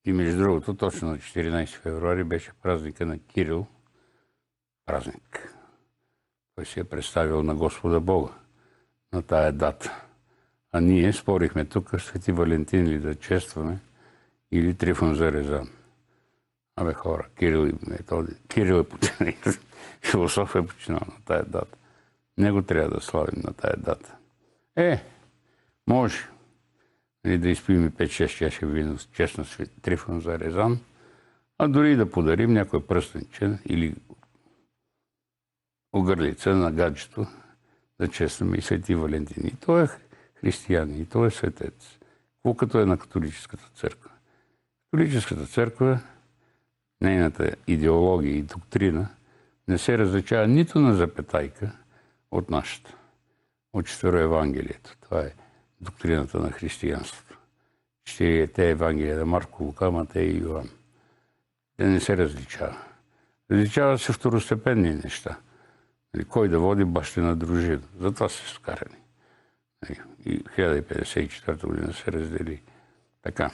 И между другото, точно на 14 февруари беше празника на Кирил. Празник. Той се е представил на Господа Бога на тая дата. А ние спорихме тук, Свети Валентин ли да честваме или Трифон Зарезан. Абе хора, Кирил и Методи. Кирил е починал. Философ е починал на тая дата. Него трябва да славим на тая дата. Може да изпием 5-6 чаши вино с честна Трифон Зарезан, а дори да подарим някой пръстенче или огърлица на гаджето да честваме и Свети Валентин. И той е християнин, и той е светец. Какво като е на католическата църква? Католическата църква, нейната идеология и доктрина не се различава нито на запетайка от нашата. От Четироевангелието. Това е доктрината на християнството. Четирите Евангелия на Марко, Лука, Матей и Йоан. Те не се различава. Различават се второстепенни неща. Кой да води бащина дружина. Затова са скарани. И 1054 година се раздели така.